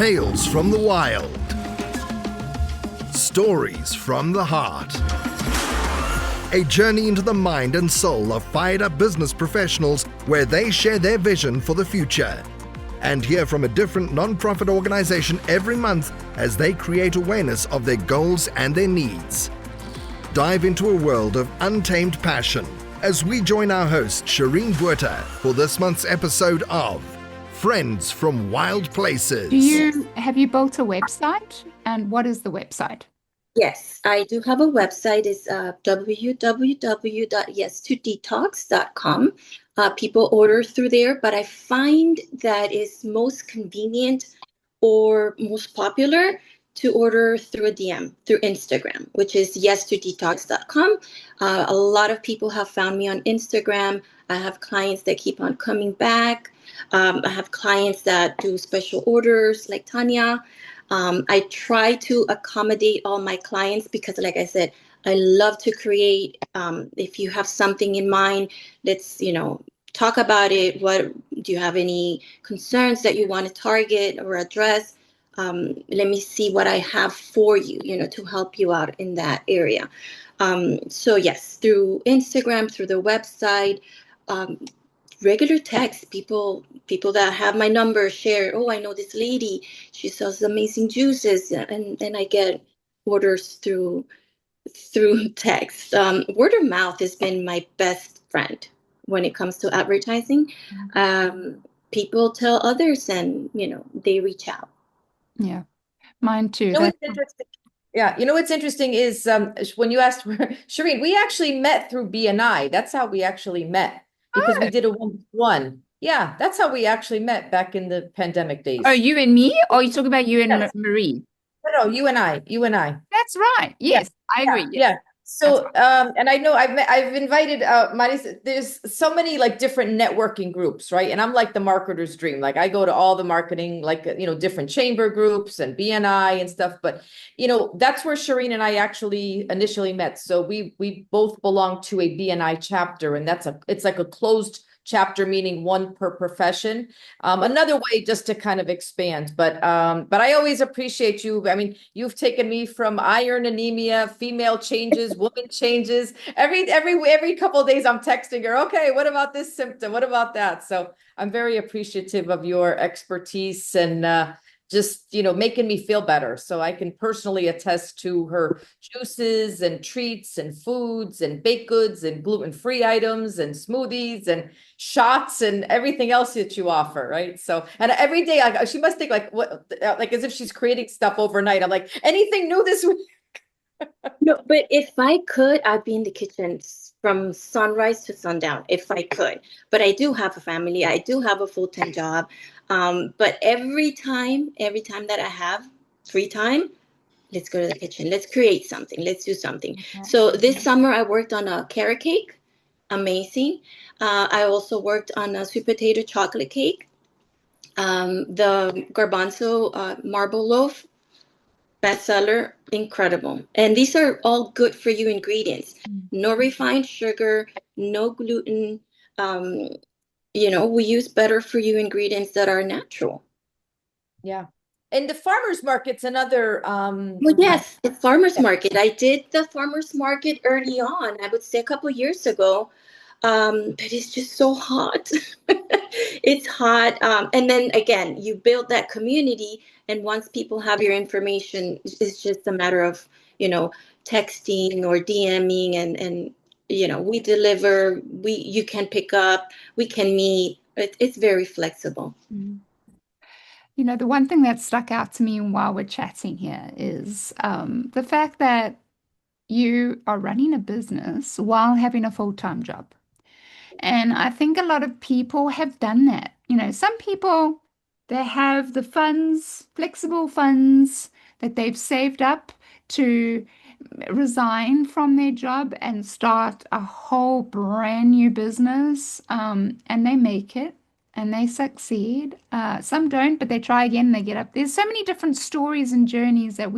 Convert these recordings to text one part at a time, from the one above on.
Tales from the wild. Stories from the heart. A journey into the mind and soul of fired-up business professionals where they share their vision for the future. And hear from a different non-profit organization every month as they create awareness of their goals and their needs. Dive into a world of untamed passion as we join our host, Shireen Buerta, for this month's episode of Friends from Wild Places. Have you built a website? And what is the website? Yes, I do have a website. It's www.yes2detox.com. People order through there, but I find that it's most convenient or most popular to order through a DM, through Instagram, which is yes2detox.com. A lot of people have found me on Instagram. I have clients that keep on coming back. I have clients that do special orders like Tanya. I try to accommodate all my clients because, like I said, I love to create. If you have something in mind, let's, talk about it. What do you have any concerns that you want to target or address? Let me see what I have for you, to help you out in that area. So yes, through Instagram, through the website, regular text, people that have my number share, oh, I know this lady, she sells amazing juices, and then I get orders through text. Word of mouth has been my best friend when it comes to advertising. People tell others and, they reach out. Yeah, mine too. What's interesting? Yeah, what's interesting is when you asked Shireen, we actually met through BNI. That's how we actually met. Because we did a one-to-one. Yeah, that's how we actually met back in the pandemic days. Oh, you and me? Or are you talking about you and Marie? No, you and I. That's right. Yes, I agree. Yeah. So, and I know I've invited Maris. There's so many like different networking groups, right? And I'm like the marketer's dream. Like I go to all the marketing, like different chamber groups and BNI and stuff. But that's where Shireen and I actually initially met. So we both belong to a BNI chapter, and it's like a closed chapter, meaning one per profession. Another way just to kind of expand, but I always appreciate you. I mean, you've taken me from iron anemia, female changes, woman changes. Every couple of days I'm texting her, okay, what about this symptom? What about that? So I'm very appreciative of your expertise and just, making me feel better. So I can personally attest to her juices and treats and foods and baked goods and gluten-free items and smoothies and shots and everything else that you offer, right? So, and every day, she must think what, as if she's creating stuff overnight. I'm like, anything new this week? No, but if I could, I'd be in the kitchen from sunrise to sundown, if I could. But I do have a family. I do have a full-time job. But every time that I have free time, let's go to the kitchen. Let's create something. Let's do something. Okay. So this summer I worked on a carrot cake. Amazing. I also worked on a sweet potato chocolate cake. The garbanzo marble loaf. Bestseller, incredible. And these are all good for you ingredients. No refined sugar, no gluten. We use better for you ingredients that are natural. Yeah. And the farmers market's another well, yes, the farmers market. I did the farmers market early on, I would say a couple of years ago. But it's just so hot. It's hot. And then again, you build that community. And once people have your information, it's just a matter of, texting or DMing and we deliver, you can pick up, we can meet. It's very flexible. The one thing that stuck out to me while we're chatting here is the fact that you are running a business while having a full-time job. And I think a lot of people have done that. Some people, they have the funds, flexible funds that they've saved up to resign from their job and start a whole brand new business. And they make it and they succeed. Some don't, but they try again and they get up. There's so many different stories and journeys that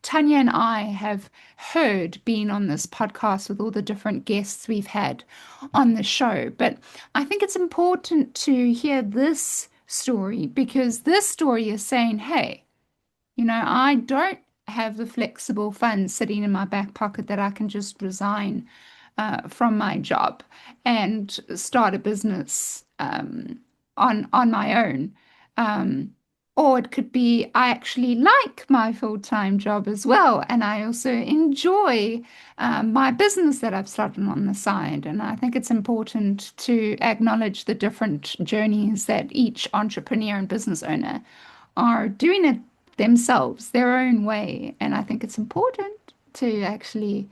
Tanya and I have heard being on this podcast with all the different guests we've had on the show. But I think it's important to hear this story, because this story is saying, hey, I don't have the flexible funds sitting in my back pocket that I can just resign from my job and start a business on my own. Or it could be I actually like my full-time job as well, and I also enjoy my business that I've started on the side. And I think it's important to acknowledge the different journeys that each entrepreneur and business owner are doing it themselves, their own way. And I think it's important to actually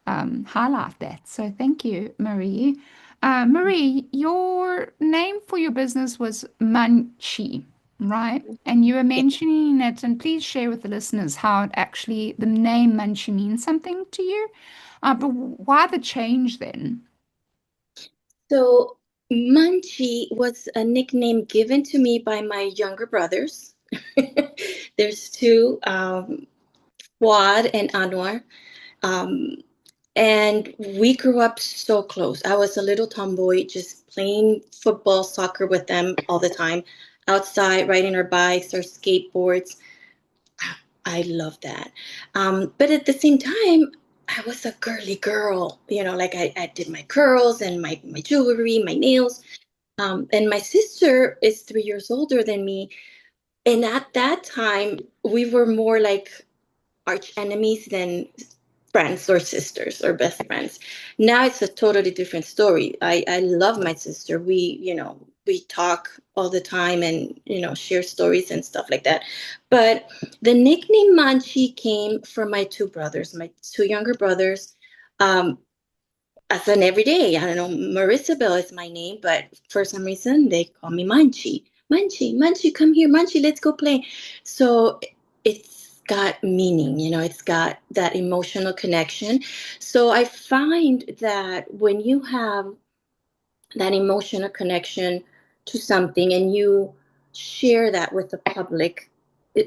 highlight that. So thank you, Marie. Marie, your name for your business was Munchie, right? And you were mentioning it, and please share with the listeners how it actually, the name Munchie means something to you. But why the change then? So Munchie was a nickname given to me by my younger brothers. There's two, Fuad and Anwar. Um, and we grew up so close. I was a little tomboy, just playing football, soccer with them all the time, outside, riding our bikes, our skateboards. I love that. But at the same time, I was a girly girl, like I did my curls and my jewelry, my nails. And my sister is 3 years older than me. And at that time, we were more like arch enemies than friends or sisters or best friends. Now it's a totally different story. I love my sister. We talk all the time and, share stories and stuff like that. But the nickname Manchi came from my two brothers, my two younger brothers. As an everyday, I don't know, Marisabel is my name, but for some reason they call me Munchie. Munchie, come here. Munchie, let's go play. So it's got meaning, it's got that emotional connection. So I find that when you have that emotional connection to something and you share that with the public,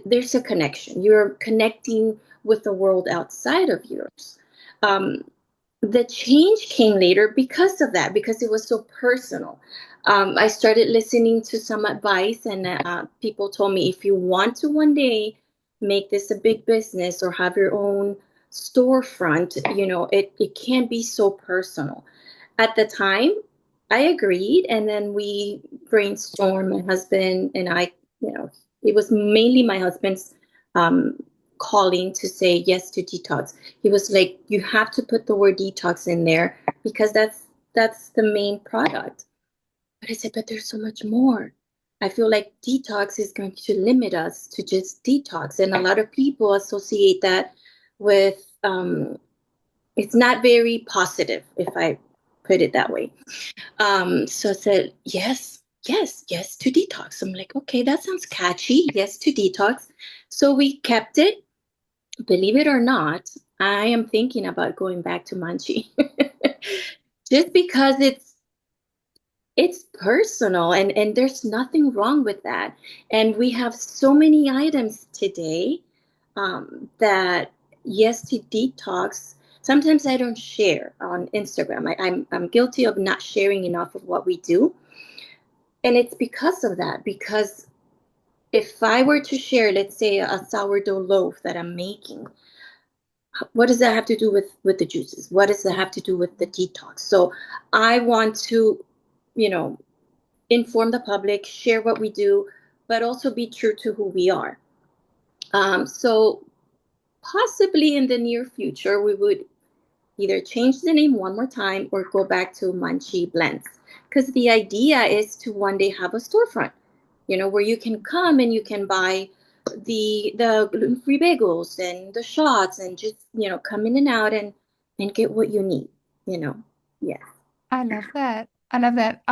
there's a connection. You're connecting with the world outside of yours. The change came later because of that, because it was so personal. I started listening to some advice, and people told me, if you want to one day make this a big business or have your own storefront, it can't be so personal. At the time, I agreed, and then we brainstormed, my husband and I, it was mainly my husband's calling to say yes to detox. He was like, you have to put the word detox in there because that's the main product. But I said, but there's so much more. I feel like detox is going to limit us to just detox. And a lot of people associate that with, it's not very positive, if I put it that way. So I said, yes to detox. I'm like, okay, that sounds catchy. Yes to detox. So we kept it. Believe it or not, I am thinking about going back to Munchie just because it's personal and there's nothing wrong with that. And we have so many items today that yes to detox. Sometimes I don't share on Instagram. I'm guilty of not sharing enough of what we do. And it's because of that, because if I were to share, let's say, a sourdough loaf that I'm making, what does that have to do with the juices? What does that have to do with the detox? So I want to, inform the public, share what we do, but also be true to who we are. So possibly in the near future, we would either change the name one more time or go back to Munchie Blends. Because the idea is to one day have a storefront, where you can come and you can buy the gluten-free bagels and the shots and just, come in and out and get what you need, Yeah. I love that. I love that.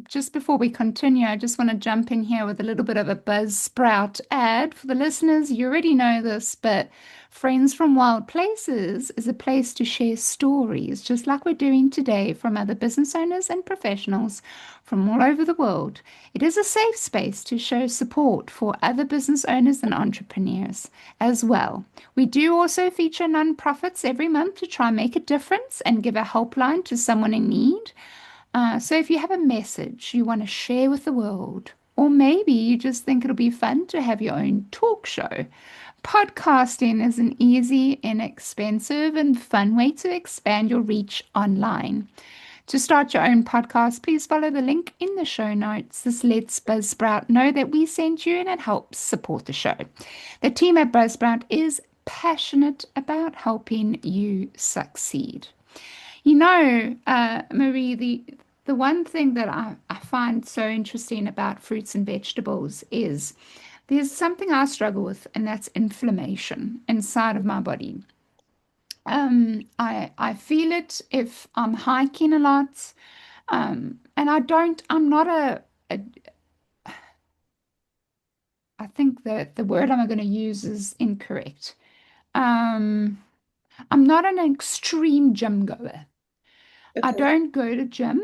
Just before we continue, I just want to jump in here with a little bit of a Buzzsprout ad for the listeners. You already know this, but Friends from Wild Places is a place to share stories, just like we're doing today, from other business owners and professionals from all over the world. It is a safe space to show support for other business owners and entrepreneurs as well. We do also feature nonprofits every month to try and make a difference and give a helpline to someone in need. So if you have a message you want to share with the world, Or maybe you just think it'll be fun to have your own talk show. Podcasting is an easy, inexpensive, and fun way to expand your reach online. To start your own podcast, please follow the link in the show notes. This lets Buzzsprout know that we sent you and it helps support the show. The team at Buzzsprout is passionate about helping you succeed. You know, Marie, the one thing that I find so interesting about fruits and vegetables is there's something I struggle with, and that's inflammation inside of my body. I feel it if I'm hiking a lot. And I'm not I think that the word I'm going to use is incorrect. Um, I'm not an extreme gym goer. I Okay. don't go to gym.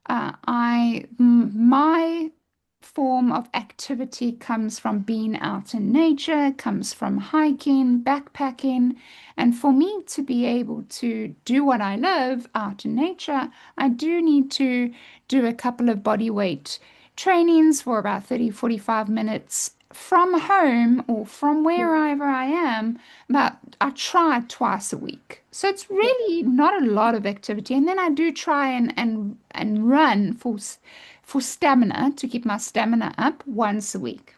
My form of activity comes from being out in nature, comes from hiking, backpacking. And for me to be able to do what I love out in nature, I do need to do a couple of body weight trainings for about 30, 45 minutes from home or from wherever I am, but I try twice a week. So it's really not a lot of activity. And then I do try and run for stamina to keep my stamina up once a week.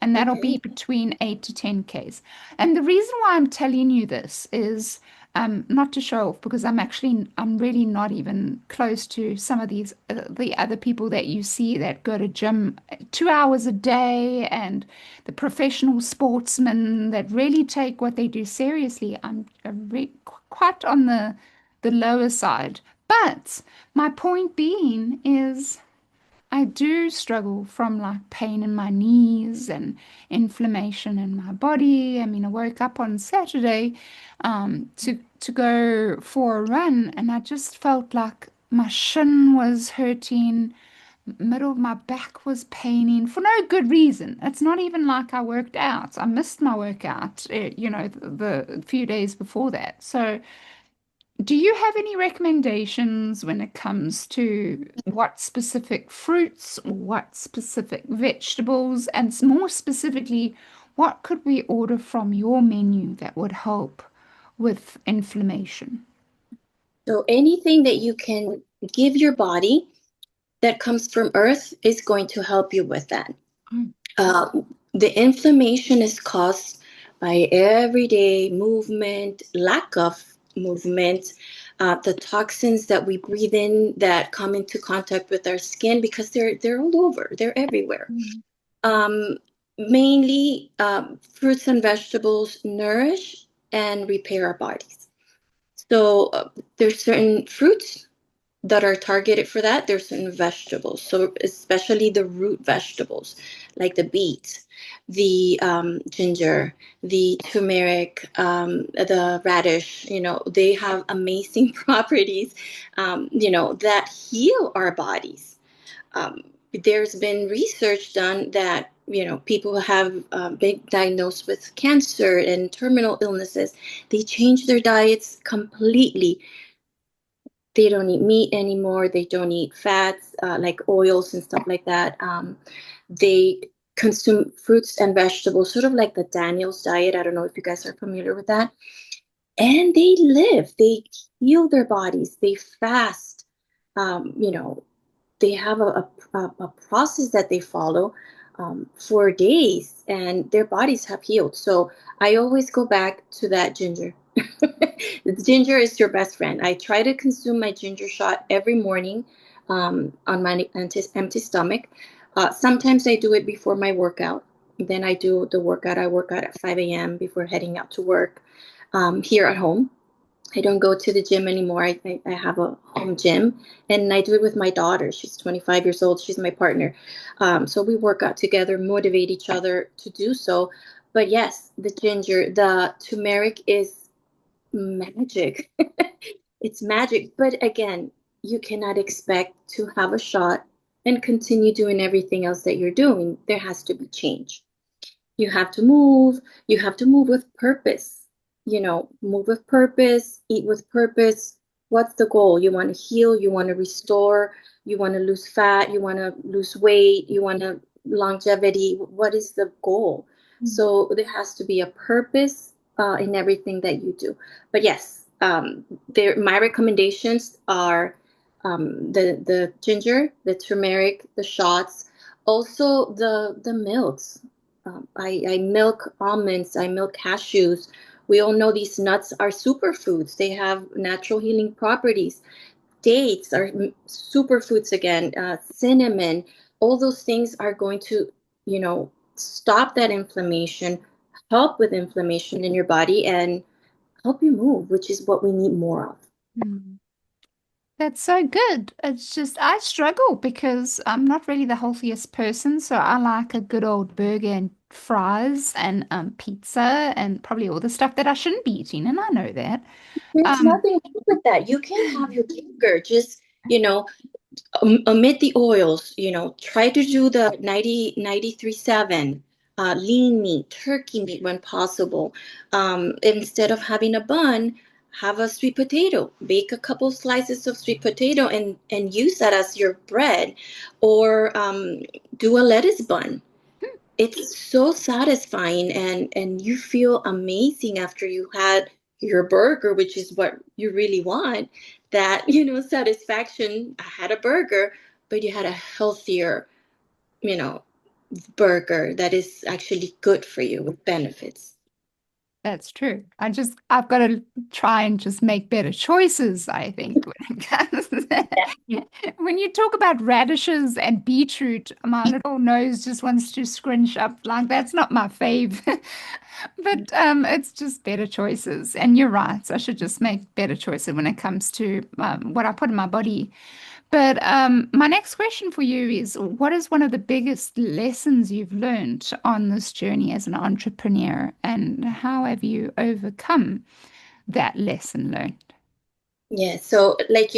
And that'll be Okay. between 8 to 10 Ks. And the reason why I'm telling you this is not to show off, because I'm really not even close to some of these, the other people that you see that go to gym 2 hours a day, and the professional sportsmen that really take what they do seriously. Quite on the lower side. But my point being is, I do struggle from like pain in my knees and inflammation in my body. I mean, I woke up on Saturday to go for a run, and I just felt like my shin was hurting, middle of my back was paining for no good reason. It's not even like I worked out. I missed my workout, the few days before that. So do you have any recommendations when it comes to what specific fruits or what specific vegetables, and more specifically, what could we order from your menu that would help with inflammation? So anything that you can give your body that comes from earth is going to help you with that. Mm. The inflammation is caused by everyday movement, lack of movement, the toxins that we breathe in that come into contact with our skin, because they're all over, they're everywhere. Mm. Um, Mainly, fruits and vegetables nourish and repair our bodies. So there's certain fruits that are targeted for that. There's certain vegetables, so especially the root vegetables like the beet, the ginger, the turmeric, the radish. They have amazing properties, that heal our bodies. um, there's been research done that people have been diagnosed with cancer and terminal illnesses. They change their diets completely. They don't eat meat anymore. They don't eat fats, like oils and stuff like that. They consume fruits and vegetables, sort of like the Daniel's diet. I don't know if you guys are familiar with that. And they live. They heal their bodies. They fast. They have a process that they follow for days, and their bodies have healed. So I always go back to that ginger. Ginger is your best friend. I try to consume my ginger shot every morning on my empty stomach. Sometimes I do it before my workout. Then I do the workout. I work out at 5 a.m. before heading out to work here at home. I don't go to the gym anymore. I have a home gym, and I do it with my daughter. She's 25 years old. She's my partner. So we work out together, motivate each other to do so. But yes, the ginger, the turmeric is magic. It's magic. But again, you cannot expect to have a shot and continue doing everything else that you're doing. There has to be change. You have to move. You have to move with purpose. Move with purpose, eat with purpose. What's the goal? You want to heal, you want to restore, you want to lose fat, you want to lose weight, you want to longevity? What is the goal? So there has to be a purpose in everything that you do. But yes, my recommendations are the ginger, the turmeric, the shots, also the milks. I milk almonds, I milk cashews. We all know these nuts are superfoods. They have natural healing properties. Dates are superfoods again. Cinnamon, all those things are going to, stop that inflammation, help with inflammation in your body, and help you move, which is what we need more of. Mm. That's so good. It's just, I struggle because I'm not really the healthiest person. So I like a good old burger and fries and pizza and probably all the stuff that I shouldn't be eating. And I know that. There's Um, nothing wrong with that. You can have your burger, just, omit the oils, try to do the 93.7, lean meat, turkey meat when possible. Instead of having a bun, have a sweet potato. Bake a couple slices of sweet potato and use that as your bread, or do a lettuce bun. It's so satisfying, and you feel amazing after you had your burger, which is what you really want. That, satisfaction. I had a burger, but you had a healthier, you know, burger that is actually good for you with benefits. That's true. I've got to try and just make better choices, I think, when it comes to that. When you talk about radishes and beetroot, my little nose just wants to scrunch up. Like, that's not my fave. But it's just better choices. And you're right. I should just make better choices when it comes to what I put in my body. But my next question for you is, what is one of the biggest lessons you've learned on this journey as an entrepreneur, and how have you overcome that lesson learned? Yeah, so like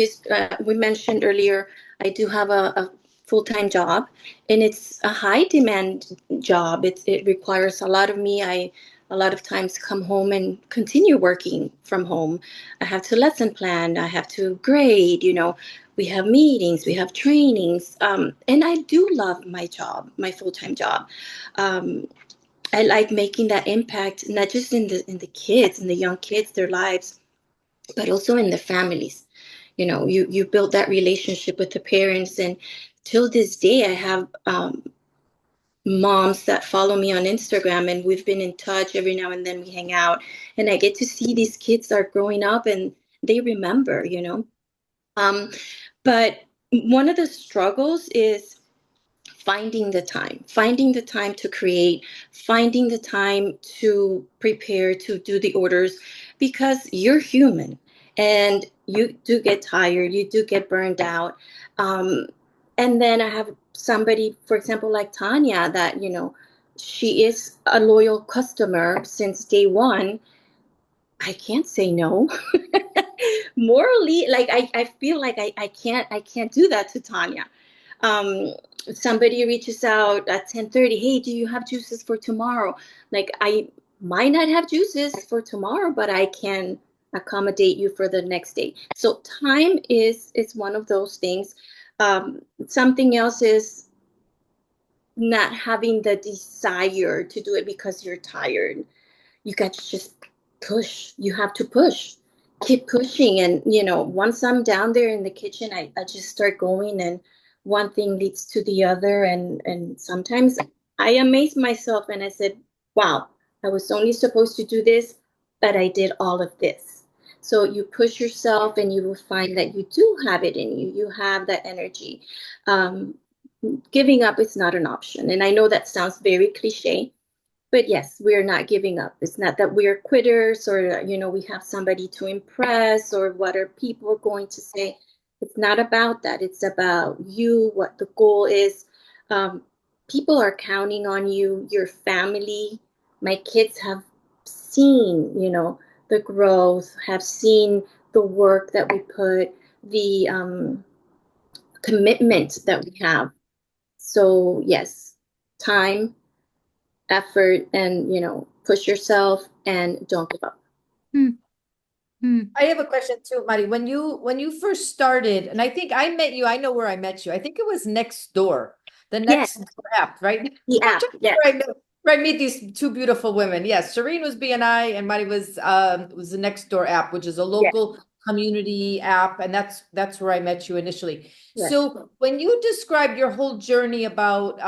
we mentioned earlier, I do have a full-time job, and it's a high demand job. It requires a lot of me. I a lot of times come home and continue working from home. I have to lesson plan. I have to grade. We have meetings, we have trainings, and I do love my job, my full-time job. Um, I like making that impact, not just in the kids, in the young kids, their lives, but also in the families. You build that relationship with the parents, and till this day I have moms that follow me on Instagram, and we've been in touch. Every now and then we hang out, and I get to see these kids are growing up and they remember. But one of the struggles is finding the time to create, finding the time to prepare, to do the orders, because you're human and you do get tired, you do get burned out. And then I have somebody, for example, like Tanya, that, she is a loyal customer since day one. I can't say no. Morally, like I feel like I can't do that to Tanya. um Somebody reaches out at 10:30, hey, do you have juices for tomorrow? Like, I might not have juices for tomorrow, but I can accommodate you for the next day. So time is one of those things. Something else is not having the desire to do it because you're tired. You got to just push. You have to push. Keep pushing. And, once I'm down there in the kitchen, I just start going, and one thing leads to the other. And sometimes I amaze myself, and I said, wow, I was only supposed to do this, but I did all of this. So you push yourself, and you will find that you do have it in you. You have that energy. Um, Giving up is not an option. And I know that sounds very cliche, but yes, we're not giving up. It's not that we're quitters, or, we have somebody to impress, or what are people going to say. It's not about that. It's about you, what the goal is. Um, People are counting on you, your family. My kids have seen, the growth, have seen the work that we put, the commitment that we have. So yes, time, effort, and, push yourself and don't give up. Hmm. Hmm. I have a question too, Mari. When you first started, and I think I met you, I know where I met you. I think it was next door, The Yes. next app, right? The app, yes. Where I meet these two beautiful women. Yes, Shireen was BNI and Mari was the Next Door app, which is a local community app, and that's where I met you initially. Yes. So when you described your whole journey about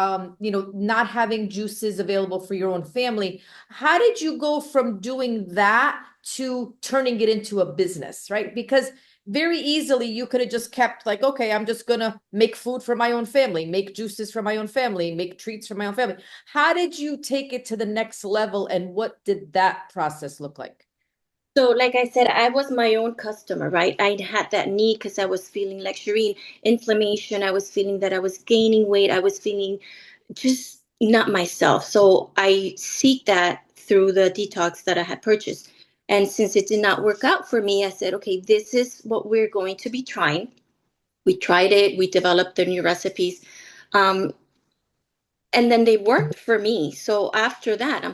not having juices available for your own family, how did you go from doing that to turning it into a business, right? Because very easily you could have just kept like, okay, I'm just gonna make food for my own family, make juices for my own family, make treats for my own family. How did you take it to the next level, and what did that process look like? So, like I said, I was my own customer, right? I had that need because I was feeling like Shireen, inflammation. I was feeling that I was gaining weight. I was feeling just not myself. So I seek that through the detox that I had purchased. And since it did not work out for me, I said, okay, this is what we're going to be trying. We tried it. We developed the new recipes. Um, and then they worked for me. So after that,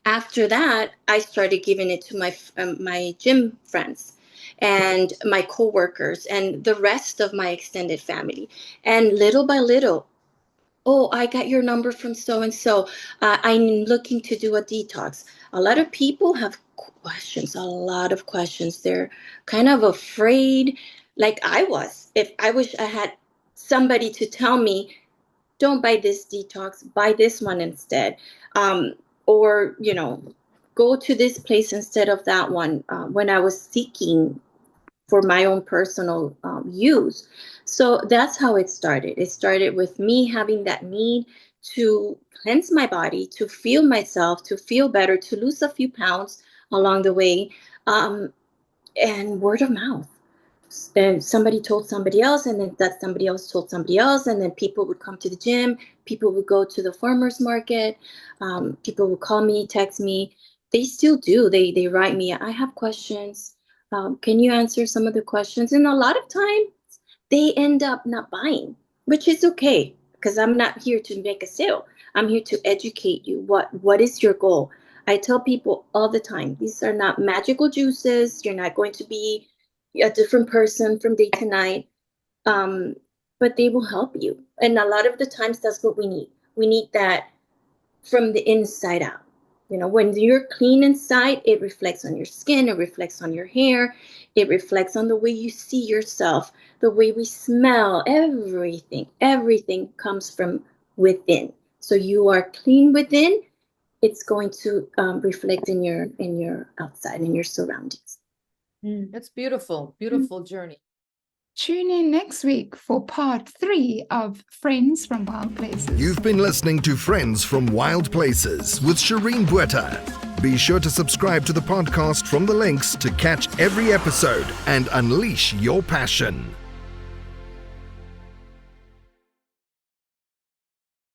after that, I started giving it to my gym friends and my coworkers and the rest of my extended family. And little by little, oh, I got your number from so and so. I'm looking to do a detox. A lot of people have questions, a lot of questions. They're kind of afraid, like I was. If I wish I had somebody to tell me, don't buy this detox, buy this one instead. Or, go to this place instead of that one, when I was seeking for my own personal use. So that's how it started. It started with me having that need to cleanse my body, to feel myself, to feel better, to lose a few pounds along the way, and word of mouth. And somebody told somebody else, and then that somebody else told somebody else, and then people would come to the gym, people would go to the farmers market, people would call me, text me. They still do. They write me, I have questions. Can you answer some of the questions? And a lot of times they end up not buying, which is okay, because I'm not here to make a sale. I'm here to educate you. What is your goal? I tell people all the time, these are not magical juices. You're not going to be a different person from day to night, but they will help you. And a lot of the times that's what we need. We need that from the inside out. When you're clean inside, it reflects on your skin, it reflects on your hair, it reflects on the way you see yourself, the way we smell. Everything comes from within. So you are clean within, it's going to reflect in your outside, in your surroundings. That's beautiful, beautiful journey. Tune in next week for part 3 of Friends from Wild Places. You've been listening to Friends from Wild Places with Shireen Bueta. Be sure to subscribe to the podcast from the links to catch every episode and unleash your passion.